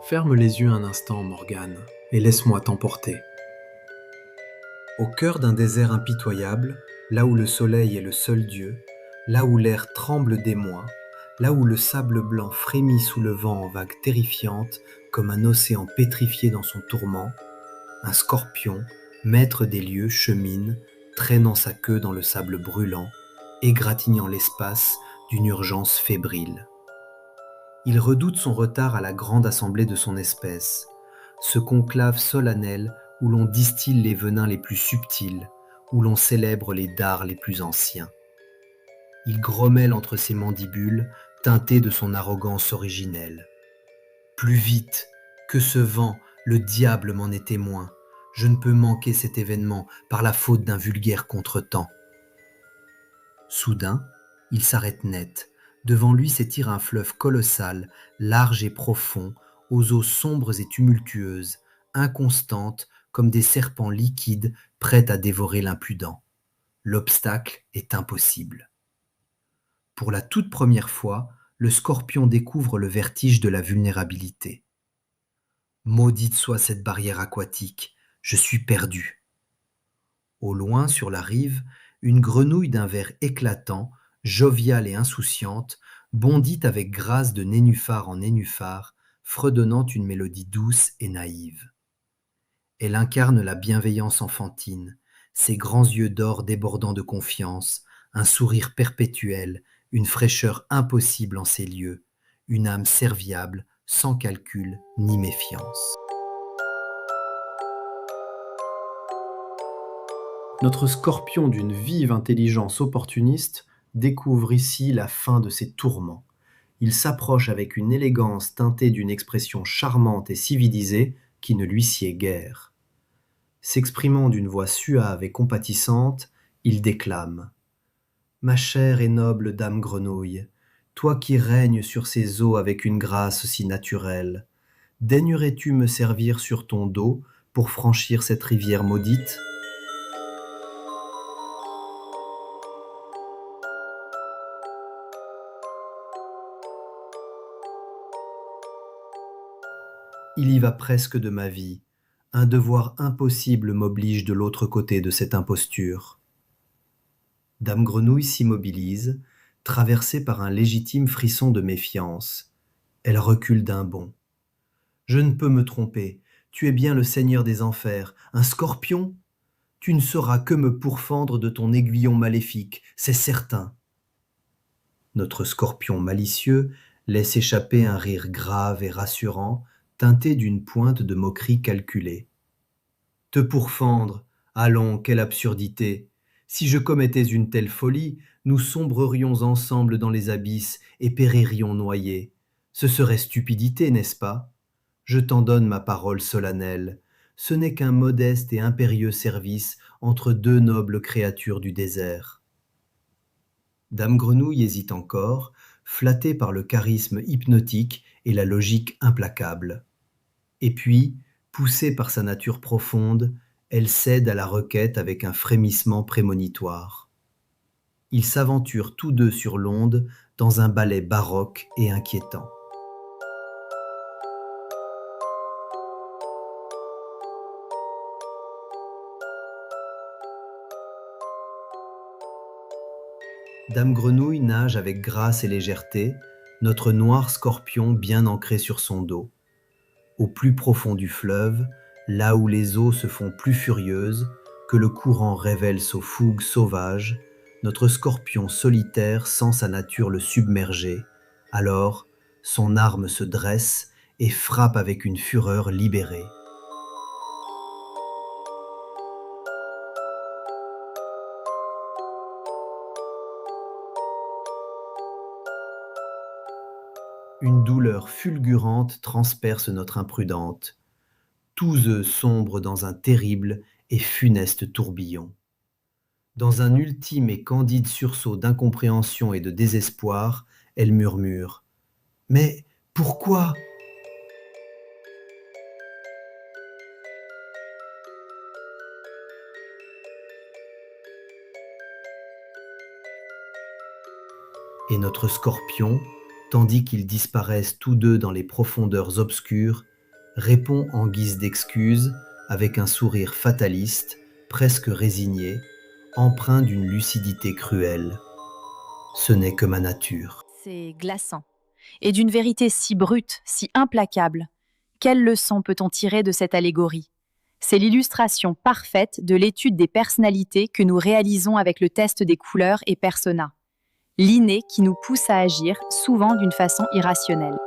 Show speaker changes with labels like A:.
A: Ferme les yeux un instant, Morgane, et laisse-moi t'emporter. Au cœur d'un désert impitoyable, là où le soleil est le seul dieu, là où l'air tremble d'émoi, là où le sable blanc frémit sous le vent en vagues terrifiantes comme un océan pétrifié dans son tourment, un scorpion, maître des lieux, chemine, traînant sa queue dans le sable brûlant, égratignant l'espace d'une urgence fébrile. Il redoute son retard à la grande assemblée de son espèce, ce conclave solennel où l'on distille les venins les plus subtils, où l'on célèbre les dards les plus anciens. Il grommelle entre ses mandibules, teinté de son arrogance originelle. Plus vite, que ce vent, le diable m'en est témoin. Je ne peux manquer cet événement par la faute d'un vulgaire contretemps. Soudain, il s'arrête net. Devant lui s'étire un fleuve colossal, large et profond, aux eaux sombres et tumultueuses, inconstantes comme des serpents liquides prêts à dévorer l'impudent. L'obstacle est impossible. Pour la toute première fois, le scorpion découvre le vertige de la vulnérabilité. Maudite soit cette barrière aquatique, je suis perdu. Au loin, sur la rive, une grenouille d'un vert éclatant, joviale et insouciante, bondit avec grâce de nénuphar en nénuphar, fredonnant une mélodie douce et naïve. Elle incarne la bienveillance enfantine, ses grands yeux d'or débordant de confiance, un sourire perpétuel, une fraîcheur impossible en ces lieux, une âme serviable, sans calcul ni méfiance. Notre scorpion d'une vive intelligence opportuniste découvre ici la fin de ses tourments. Il s'approche avec une élégance teintée d'une expression charmante et civilisée qui ne lui sied guère. S'exprimant d'une voix suave et compatissante, il déclame : Ma chère et noble dame grenouille, toi qui règnes sur ces eaux avec une grâce si naturelle, daignerais-tu me servir sur ton dos pour franchir cette rivière maudite ? Il y va presque de ma vie. Un devoir impossible m'oblige de l'autre côté de cette imposture. Dame Grenouille s'immobilise, traversée par un légitime frisson de méfiance. Elle recule d'un bond. Je ne peux me tromper. Tu es bien le seigneur des enfers, un scorpion ? Tu ne sauras que me pourfendre de ton aiguillon maléfique, c'est certain. Notre scorpion malicieux laisse échapper un rire grave et rassurant, teinté d'une pointe de moquerie calculée. Te pourfendre, allons, quelle absurdité! Si je commettais une telle folie, nous sombrerions ensemble dans les abysses et péririons noyés. Ce serait stupidité, n'est-ce pas? Je t'en donne ma parole solennelle. Ce n'est qu'un modeste et impérieux service entre deux nobles créatures du désert. Dame Grenouille hésite encore, flattée par le charisme hypnotique et la logique implacable. Et puis, poussée par sa nature profonde, elle cède à la requête avec un frémissement prémonitoire. Ils s'aventurent tous deux sur l'onde dans un ballet baroque et inquiétant. Dame Grenouille nage avec grâce et légèreté, notre noir scorpion bien ancré sur son dos. Au plus profond du fleuve, là où les eaux se font plus furieuses, que le courant révèle ses fougues sauvages, notre scorpion solitaire sent sa nature le submerger. Alors, son arme se dresse et frappe avec une fureur libérée. Une douleur fulgurante transperce notre imprudente. Tous eux sombrent dans un terrible et funeste tourbillon. Dans un ultime et candide sursaut d'incompréhension et de désespoir, elle murmure : « Mais pourquoi ? » Et notre scorpion, tandis qu'ils disparaissent tous deux dans les profondeurs obscures, répond en guise d'excuse avec un sourire fataliste, presque résigné, empreint d'une lucidité cruelle. Ce n'est que ma nature.
B: C'est glaçant. Et d'une vérité si brute, si implacable. Quelle leçon peut-on tirer de cette allégorie? C'est l'illustration parfaite de l'étude des personnalités que nous réalisons avec le test des couleurs et personas. L'inné qui nous pousse à agir, souvent d'une façon irrationnelle.